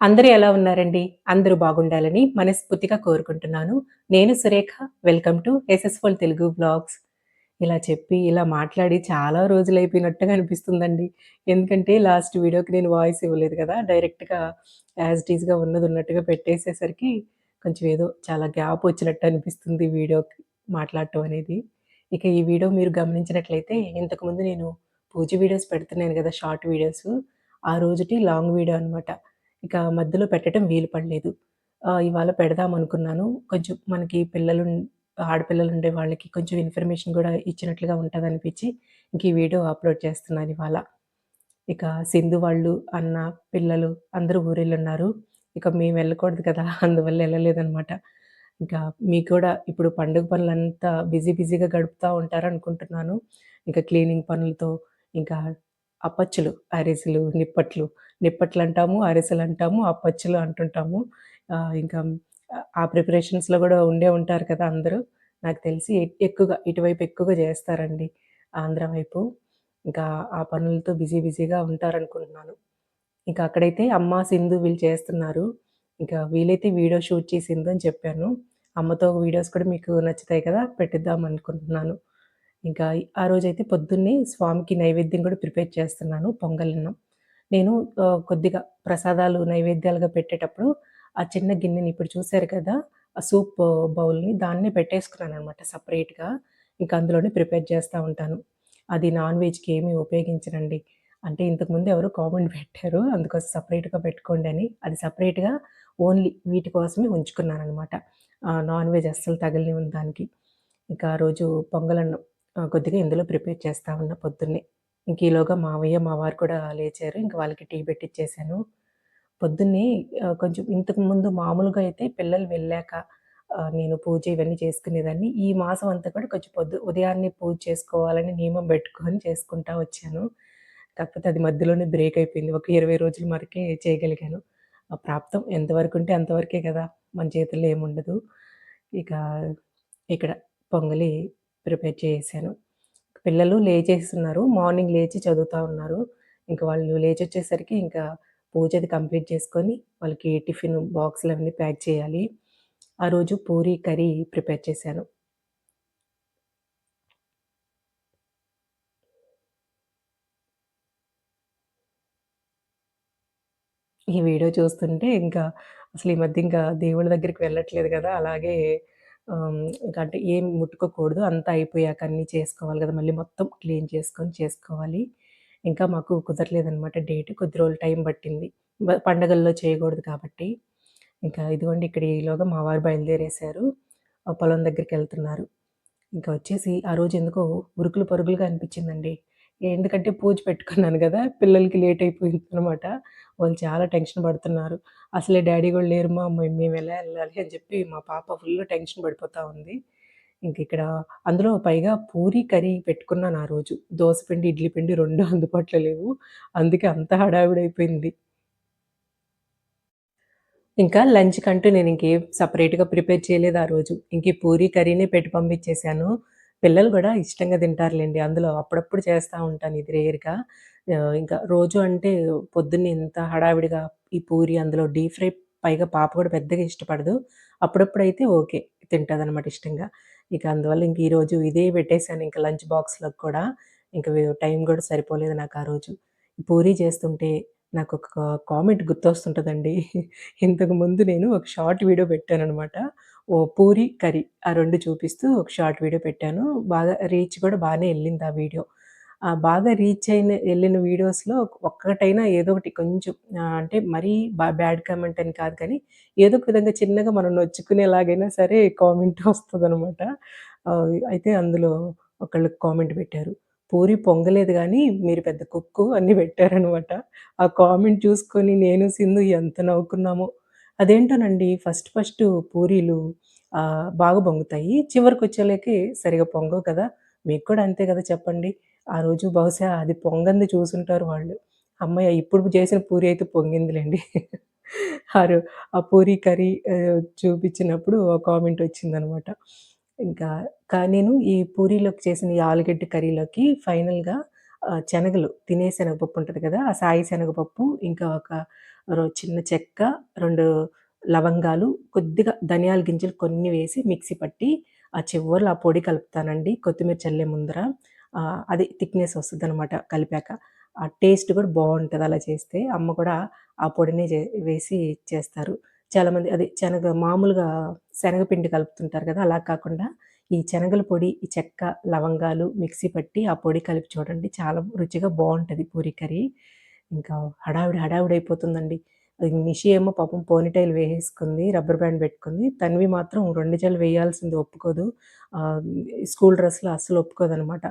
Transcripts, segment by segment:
అందరూ ఎలా ఉన్నారండి? అందరూ బాగుండాలని మనస్ఫూర్తిగా కోరుకుంటున్నాను. నేను సురేఖ. వెల్కమ్ టు యశస్ఫుల్ తెలుగు వ్లాగ్స్. ఇలా చెప్పి, ఇలా మాట్లాడి చాలా రోజులైపోయినట్టుగా అనిపిస్తుందండి. ఎందుకంటే లాస్ట్ వీడియోకి నేను వాయిస్ ఇవ్వలేదు కదా! డైరెక్ట్‌గా యాజ్ ఇట్ ఈస్‌గా ఉన్నదున్నట్టుగా పెట్టేసేసరికి కొంచెం ఏదో చాలా గ్యాప్ వచ్చినట్టు అనిపిస్తుంది వీడియోకి మాట్లాడటం అనేది. ఇక ఈ వీడియో మీరు గమనించినట్లయితే ఇంతకుముందు నేను పూజ వీడియోస్ పెడుతున్నాను గదా! Short videos. ఆ రోజుటి లాంగ్ వీడియో అనమాట. ఇక మధ్యలో పెట్టడం వీలు పడలేదు. ఇవాళ పెడదామనుకున్నాను. కొంచెం మనకి ఆడపిల్లలుండే వాళ్ళకి కొంచెం ఇన్ఫర్మేషన్ గూడా ఇచ్చినట్లుగా ఉంటదనిపిచ్చి, ఇంక ఈ వీడియో అప్‌లోడ్ చేస్తున్నానివాళ. ఇక సింధు వాళ్ళు, అన్న, పిల్లలు అందరూ ఊరెళ్ళున్నారు. ఇక మేము వెళ్ళకూడదు కదా! అందువల్ల ఎళ్ళలేదనమాట. ఇంకా మీకు కూడా ఇప్పుడు పండుగ పనులంతా బిజీగా గడుపుతా ఉంటారనుకుంటున్నాను. ఇంకా క్లీనింగ్ పనులతో, ఇంకా అప్పచ్చులు, అరిసెలు, నిప్పట్లు. నిప్పట్లంటాము, అరిసెలంటాము, అప్పచ్చులు అంటుంటాము. ఇంకా ఆ ప్రిపరేషన్స్‌లో గూడా ఉండే ఉంటారు కదా అందరూ. నాకు తెలిసి ఎక్కువగా ఇటువైపు ఎక్కువగా జేస్తారండి ఆంధ్ర వైపు. ఇంకా ఆ పనులతో బిజీగా ఉంటారనుకుంటున్నాను. ఇంకా అక్కడైతే అమ్మ, సింధు వీళ్ళు చేస్తున్నారు. ఇంకా వీలైతే వీడియో షూట్ చేసి సింధు అని చెప్పాను. అమ్మతో వీడియోస్ కూడా మీకు నచ్చుతాయి కదా! పెట్టిద్దాం అనుకుంటున్నాను. ఇంకా ఆ రోజైతే పొద్దున్నే స్వామికి నైవేద్యం కూడా ప్రిపేర్ చేస్తున్నాను పొంగలన్నం. నేను కొద్దిగా ప్రసాదాలు నైవేద్యాలుగా పెట్టేటప్పుడు ఆ చిన్న గిన్నెని ఇప్పుడు చూసారు కదా! ఆ సూప్ బౌల్‌ని దాన్నే పెట్టేసుకున్నాననమాట సెపరేట్‌గా. ఇంకా అందులోనే ప్రిపేర్ చేస్తా ఉంటాను. అది నాన్ వెజ్‌కి ఏమి ఉపయోగించనండి. అంటే ఇంతకుముందు ఎవరో కామెంట్ పెట్టారు. అందుకోసం సెపరేట్‌గా పెట్టుకోండి అని. అది సెపరేట్‌గా ఓన్లీ వీటి కోసమే ఉంచుకున్నాననమాట. నాన్ వెజ్ అస్సలు తగలనివ్వను దానికి. ఇంకా ఆ రోజు పొంగలన్నం కొద్దిగా ఇందులో ప్రిపేర్ చేస్తా ఉన్నా పొద్దున్నే. ఇంక ఈలోగా మావయ్య, మా వారు కూడా లేచారు. ఇంక వాళ్ళకి టీ పెట్టిచ్చేసాను. పొద్దున్నే కొంచెం ఇంతకుముందు మామూలుగా అయితే పిల్లలు వెళ్ళాక నేను పూజ ఇవన్నీ చేసుకునేదాన్ని. ఈ మాసం అంతా కూడా కొంచెం ఉదయాన్నే పూజ చేసుకోవాలని నియమం పెట్టుకొని చేసుకుంటా వచ్చాను. కాకపోతే అది మధ్యలోనే బ్రేక్ అయిపోయింది. ఒక 20 రోజుల వరకే చేయగలిగాను. ప్రాప్తం ఎంతవరకుంటే అంతవరకే కదా! మన చేతుల్లో ఏముండదు. ఇక ఇక్కడ పొంగలి ప్రిపేర్ చేసేసాను. పిల్లలు లేచేస్తున్నారు. మార్నింగ్ లేచి చదువుతా ఉన్నారు. ఇంక వాళ్ళు లేచొచ్చేసరికి ఇంకా పూజది కంప్లీట్ చేసుకొని, వాళ్ళకి టిఫిన్ బాక్సులన్నీ ప్యాక్ చేయాలి. ఆ రోజు పూరి, కర్రీ ప్రిపేర్ చేశాను. ఈ వీడియో చూస్తుంటే ఇంకా అసలు ఈ మధ్య ఇంకా దేవుడి దగ్గరికి వెళ్ళట్లేదు గదా! అలాగే ఇంక అంటే ఏం ముట్టుకోకూడదు. అంతా అయిపోయాక అన్నీ చేసుకోవాలి గదా! మళ్ళీ మొత్తం క్లీన్ చేసుకొని చేసుకోవాలి. ఇంకా మాకు కుదరలేదనమాట డేట్. కొద్ది రోజులు టైం పట్టింది. పండగల్లో చేయకూడదు కాబట్టి. ఇంకా ఇదిగోండి ఇక్కడ ఈలోగా మా వారు బయలుదేరేశారు. పొలం దగ్గరికెళ్తున్నారు. ఇంకా వచ్చేసి ఆ రోజు ఎందుకో ఉరుకులు పరుగులుగా అనిపించిందండి. ఎందుకంటే పూజ పెట్టుకున్నాను గదా! పిల్లలకి లేట్ అయిపోయిందనమాట. వాళ్ళు చాలా టెన్షన్ పడుతున్నారు. అసలే డ్యాడీ గూడా లేరు మా మేమెలా ఎళ్ళాలి అని చెప్పి మా పాప ఫుల్లు టెన్షన్ పడిపోతా ఉంది. ఇంకిక్కడ అందులో పైగా పూరి, కర్రీ పెట్టుకున్నాను ఆ రోజు. దోస పిండి, ఇడ్లీ పిండి 2 అందుబాటులో లేవు. అందుకే అంత హడావిడైపోయింది. ఇంకా లంచ్‌కంటూ నేనింకేం సెపరేట్‌గా ప్రిపేర్ చేయలేదు ఆ రోజు. ఇంక ఈ పూరి, కర్రీనే పెట్టి పంపించేసాను. పిల్లలు గూడా ఇష్టంగా తింటారులెండి. అందులో అప్పుడప్పుడు చేస్తా ఉంటాను ఇది రేర్‌గా. ఇంకా రోజు అంటే పొద్దున్నే ఇంత హడావిడిగా ఈ పూరి అందులో డీప్ ఫ్రై పైగా పాప గూడా పెద్దగా ఇష్టపడదు. అప్పుడప్పుడైతే ఓకే. తింటదనమాట ఇష్టంగా. ఇక అందువల్ల ఇంక ఈరోజు ఇదే పెట్టేసాను ఇంక లంచ్ బాక్స్‌లోకి కూడా. ఇంక టైం గూడా సరిపోలేదు నాకు ఆ రోజు. పూరి చేస్తుంటే నాకొక కామెంట్ గుర్తొస్తుంటదండి. ఇంతకుముందు నేను ఒక షార్ట్ వీడియో పెట్టాననమాట. పూరి, కర్రీ ఆ 2 చూపిస్తూ ఒక షార్ట్ వీడియో పెట్టాను. బాగా రీచ్ కూడా బానే ఎళ్ళింది ఆ వీడియో. బాగా రీచ్ ఎళ్ళిన వీడియోస్‌లో ఒక్కటైనా ఏదో ఒకటి కొంచెం అంటే మరీ బ్యాడ్ కామెంట్ అని కాదు కానీ, ఏదో ఒక విధంగా చిన్నగా మనం నొచ్చుకునేలాగైనా సరే కామెంట్ వస్తదనమాట. అయితే అందులో ఒకళ్ళు కామెంట్ పెట్టారు. పూరి పొంగలేదు గానీ, మీరు పెద్ద కుక్కు అని పెట్టారనమాట. ఆ కామెంట్ చూసుకొని నేను, సింధు ఎంత నవ్వుకున్నామో. అదేంటోనండి ఫస్ట్ పూరీలు బాగా పొంగుతాయి. చివరికొచ్చేలకి సరిగ్గా పొంగవు కదా! మీకు కూడా అంతే కదా చెప్పండి. ఆ రోజు బహుశా అది పొంగంది చూసుంటారు వాళ్ళు. హమ్మయ్య! ఇప్పుడు చేసిన పూరి అయితే పొంగిందిలెండి. ఆరు ఆ పూరి కర్రీ చూపించినప్పుడు ఆ కామెంట్ వచ్చిందనమాట. ఇంకా నేను ఈ పూరీలోకి చేసిన ఈ ఆలుగడ్డ కర్రీలోకి ఫైనల్‌గా శనగలు తినే శనగపప్పు ఉంటది కదా! ఆ సాయి శనగపప్పు, ఇంకా ఒక చిన్న చెక్క, 2 లవంగాలు, కొద్దిగా ధనియాల గింజలు కొన్ని వేసి మిక్సీ పట్టి, ఆ చివర్లో ఆ పొడి కలుపుతానండి కొత్తిమీర చల్లే ముందర. అది థిక్‌నెస్ వస్తదనమాట కలిపాక. ఆ టేస్ట్ కూడా బావుంటది అలా చేస్తే. అమ్మ కూడా ఆ పొడినే వేసి చేస్తారు. చాలామంది అదే మామూలుగా శనగపిండి కలుపుతుంటారు కదా! అలా కాకుండా ఈ శనగల పొడి, ఈ చెక్క, లవంగాలు మిక్సీ పట్టి ఆ పొడి కలిపి చూడండి. చాలా రుచిగా బావుంటది పూరి కర్రీ. ఇంకా హడావిడయిపోతుందండి. నిషి ఏమో పాపం పోనీటైల్ వేసేసుకుంది. రబ్బర్ బ్యాండ్ పెట్టుకుంది. తన్వి మాత్రం 2 జడలు వేయాల్సింది ఒప్పుకోదు. ఆహ్, స్కూల్ డ్రెస్‌లో అస్సలు ఒప్పుకోదనమాట.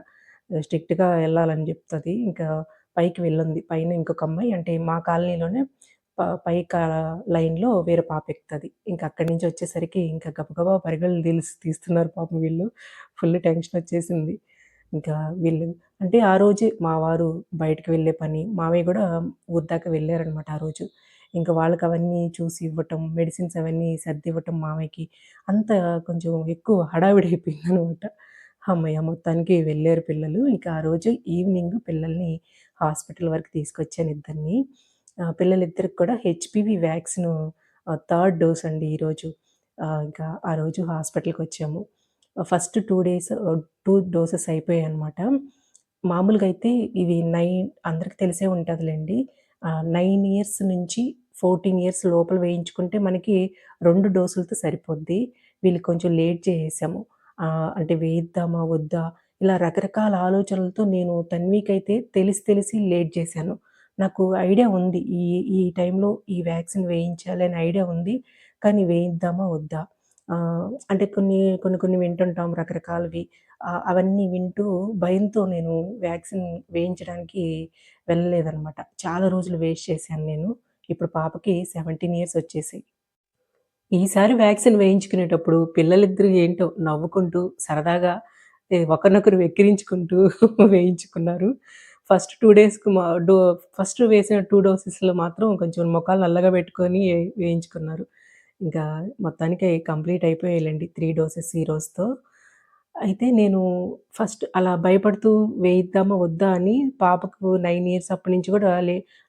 స్ట్రిక్ట్‌గా ఎళ్ళాలని జెప్తది. ఇంకా పైకి వెళ్ళుంది. పైన ఇంకొక అమ్మాయి అంటే మా కాలనీలోనే పైకా లైన్‌లో వేరే పాప ఎక్కుతది. ఇంక అక్కడి నుంచి వచ్చేసరికి ఇంకా గబగబా పరుగులు తీస్తున్నారు పాపం వీళ్ళు. ఫుల్ టెన్షనొచ్చేసింది. ఇంకా వీళ్ళు అంటే ఆ రోజే మా వారు బయటికి వెళ్ళే పని, మావయ్య గూడా ఊరు దాకా వెళ్లారనమాట ఆ రోజు. ఇంక వాళ్ళకవన్నీ చూసి ఇవ్వటం, మెడిసిన్స్ అవన్నీ సర్దివ్వటం మావయ్యకి. అంతా కొంచెం ఎక్కువ హడావిడయిపోయిందనమాట. హమ్మయ్య! మొత్తానికి వెళ్లారు పిల్లలు. ఇంకా ఆ రోజు ఈవినింగ్ పిల్లల్ని హాస్పిటల్ వరకు తీసుకొచ్చాను ఇద్దరిని. పిల్లలిద్దరికి కూడా హెచ్‌పివి వ్యాక్సిను థర్డ్ డోస్ అండి ఈరోజు. ఇంకా ఆ రోజు హాస్పిటల్‌కొచ్చాము. ఫస్ట్ 2 డేస్ 2 డోసెస్ అయిపోయాయనమాట. మామూలుగా అయితే ఇవి అందరికి తెలిసే ఉంటదిలెండి. 9 ఇయర్స్ నుంచి 14 ఇయర్స్ లోపల వేయించుకుంటే మనకి 2 డోసులతో సరిపోద్ది. వీళ్ళకి కొంచెం లేట్ చేసేసాము. అంటే వేయిద్దామా? వద్దా? ఇలా రకరకాల ఆలోచనలతో నేను తన్వికైతే తెలిసి లేట్ చేశాను. నాకు ఐడియా ఉంది. ఈ టైంలో ఈ వ్యాక్సిన్ వేయించాలి అనే ఐడియా ఉంది. కానీ వేయిద్దామా? వద్దా? అంటే కొన్ని వింటుంటాం రకరకాలవి. అవన్నీ వింటూ భయంతో నేను వ్యాక్సిన్ వేయించడానికి వెళ్ళలేదనమాట. చాలా రోజులు వేస్ట్ చేశాను నేను. ఇప్పుడు పాపకి 17 ఇయర్స్ వచ్చేసాయి. ఈసారి వ్యాక్సిన్ వేయించుకునేటప్పుడు పిల్లలిద్దరూ ఏంటో నవ్వుకుంటూ సరదాగా ఒకరినొకరు వెక్కిరించుకుంటూ వేయించుకున్నారు. ఫస్ట్ 2 డేస్‌కి మా డో ఫస్ట్ వేసిన 2 డోసెస్‌లో మాత్రం కొంచెం మొఖాలు నల్లగా పెట్టుకొని వేయించుకున్నారు. ఇంకా మొత్తానికి కంప్లీట్ అయిపోయాయిలెండి 3 డోసెస్ ఈ రోజుతో. అయితే నేను ఫస్ట్ అలా భయపడుతూ వేయిద్దామా వద్దా అని పాపకు 9 ఇయర్స్ అప్పటి నుంచి కూడా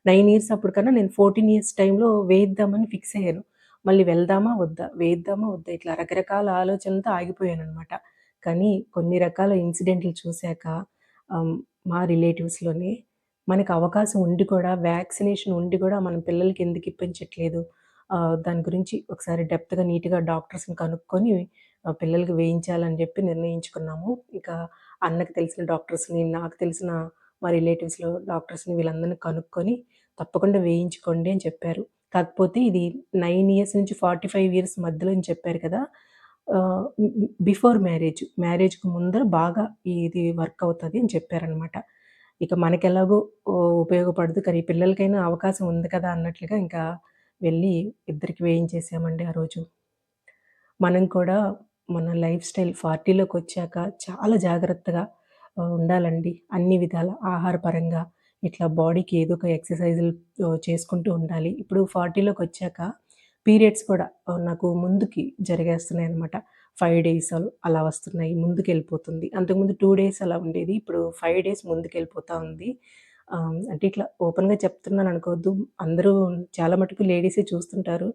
9 ఇయర్స్ అప్పటికన్నా నేను 14 ఇయర్స్ టైంలో వేయిద్దామని ఫిక్స్ అయ్యాను. మళ్ళీ వెళ్దామా? వద్దా? వేయిద్దామా? వద్దా? ఇట్లా రకరకాల ఆలోచనలతో ఆగిపోయాననమాట. కానీ కొన్ని రకాల ఇన్సిడెంట్లు చూసాక ఆహ్, మా రిలేటివ్స్‌లోనే మనకు అవకాశం ఉండి కూడా వ్యాక్సినేషన్ ఉండి కూడా మన పిల్లలకి ఎందుకు ఇప్పించట్లేదు? దాని గురించి ఒకసారి డెప్త్‌గా నీట్‌గా డాక్టర్స్‌ని కనుక్కొని పిల్లలకి వేయించాలని చెప్పి నిర్ణయించుకున్నాము. ఇక అన్నకి తెలిసిన డాక్టర్స్‌ని, నాకు తెలిసిన మా రిలేటివ్స్‌లో డాక్టర్స్‌ని వీళ్ళందరిని కనుక్కొని తప్పకుండా వేయించుకోండి అని చెప్పారు. కాకపోతే ఇది 9 ఇయర్స్ నుంచి 45 ఇయర్స్ మధ్యలో అని చెప్పారు కదా! Before marriage. మ్యారేజ్‌కి ముందర బాగా ఇది వర్క్ అవుతది అని చెప్పారనమాట. ఇక మనకెలాగో ఉపయోగపడదు కానీ పిల్లలకైనా అవకాశం ఉంది కదా! అన్నట్లుగా ఇంకా వెళ్ళి ఇద్దరికి వేయించేసామండి ఆ రోజు. మనం కూడా మన లైఫ్ స్టైల్ 40లోకొచ్చాక చాలా జాగ్రత్తగా ఉండాలండి. అన్ని విధాల ఆహార పరంగా, ఇట్లా బాడీకి ఏదో ఒక ఎక్సర్‌సైజులు చేసుకుంటూ ఉండాలి. ఇప్పుడు 40లోకొచ్చాక పీరియడ్స్ కూడా నాకు ముందుకి జరిగేస్తున్నాయనమాట. 5 డేస్ అలా వస్తున్నాయి. ముందుకెళ్ళిపోతుంది. అంతకుముందు 2 డేస్ అలా ఉండేది. ఇప్పుడు 5 డేస్ ముందుకెళ్ళిపోతా ఉంది. అంటే ఇట్లా ఓపెన్‌గా చెప్తున్నాననుకోవద్దు. అందరూ చాలా మటుకు లేడీసే చూస్తుంటారు.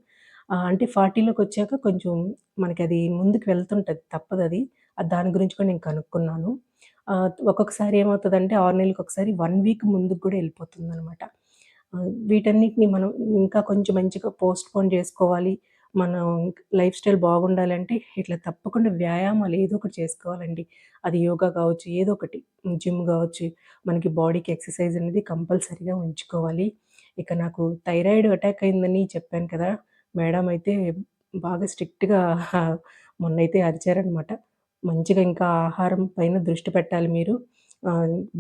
అంటే 40లోకొచ్చాక కొంచెం మనకది ముందుకు వెళ్తుంటది. తప్పదది. దాని గురించి కూడా నేను కనుక్కున్నాను. ఒక్కొక్కసారి ఏమవుతదంటే 6 నెలలకొకసారి 1 వీక్ ముందుకు గూడా ఎళ్ళిపోతుందనమాట. వీటన్నిటిని మనం ఇంకా కొంచెం మంచిగా పోస్ట్‌పోన్ జేసుకోవాలి. మనం లైఫ్ స్టైల్ బాగుండాలంటే ఇట్లా తప్పకుండా వ్యాయామాలు ఏదో ఒకటి చేసుకోవాలండి. అది యోగా గావచ్చు, ఏదో ఒకటి జిమ్ గావచ్చు. మనకి బాడీకి ఎక్సర్‌సైజ్ అనేది కంపల్సరీగా ఉంచుకోవాలి. ఇక నాకు థైరాయిడ్ అటాక్ అయిందని చెప్పాను కదా! మేడం అయితే బాగా స్ట్రిక్ట్‌గా మొన్నైతే అరిచారనమాట. మంచిగా ఇంకా ఆహారం పైన దృష్టి పెట్టాలి మీరు.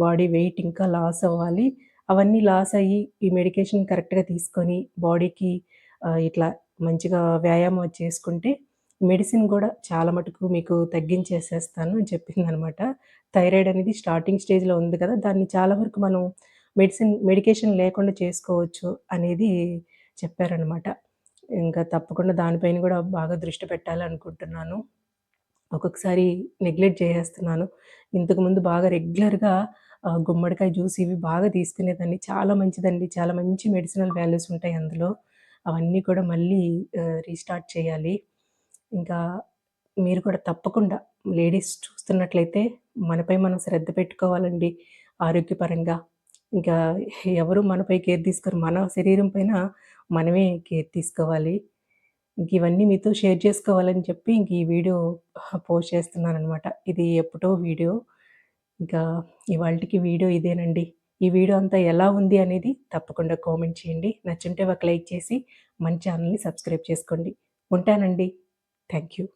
బాడీ వెయిట్ ఇంకా లాస్ అవ్వాలి. అవన్నీ లాస్ అయ్యి, ఈ మెడికేషన్ కరెక్ట్‌గా తీసుకొని బాడీకి ఇట్లా మంచిగా వ్యాయామం అది చేసుకుంటే మెడిసిన్ గూడా చాలా మటుకు మీకు తగ్గించేసేస్తాను అని చెప్పిందనమాట. థైరాయిడ్ అనేది స్టార్టింగ్ స్టేజ్‌లో ఉంది కదా! దాన్ని చాలా వరకు మనం మెడికేషన్ లేకుండా చేసుకోవచ్చు అనేది చెప్పారనమాట. ఇంకా తప్పకుండా దానిపైన గూడా బాగా దృష్టి పెట్టాలనుకుంటున్నాను. ఒక్కొక్కసారి నెగ్లెక్ట్ చేసేస్తున్నాను. ఇంతకుముందు బాగా రెగ్యులర్‌గా గుమ్మడికాయ జ్యూస్ ఇవి బాగా తీసుకునేదాన్ని. చాలా మంచిదండి. చాలా మంచి మెడిసినల్ వాల్యూస్ ఉంటాయి అందులో. అవన్నీ కూడా మళ్ళీ రీస్టార్ట్ చేయాలి. ఇంకా మీరు కూడా తప్పకుండా లేడీస్ చూస్తున్నట్లయితే మనపై మనం శ్రద్ధ పెట్టుకోవాలండి ఆరోగ్యపరంగా. ఇంకా ఎవరు మనపై కేర్ తీసుకోరు. మన శరీరం పైన మనమే కేర్ తీసుకోవాలి. ఇంక ఇవన్నీ మీతో షేర్ చేసుకోవాలని చెప్పి ఇంక ఈ వీడియో పోస్ట్ చేస్తున్నాననమాట. ఇది ఎప్పుడో వీడియో. ఇంకా ఇవాల్టికి వీడియో ఇదేనండి. ఈ వీడియో అంతా ఎలా ఉంది అనేది తప్పకుండా కామెంట్ చేయండి. నచ్చుంటే ఒక లైక్ చేసి మన ఛానల్‌ని సబ్స్క్రైబ్ చేసుకోండి. ఉంటానండి. Thank you.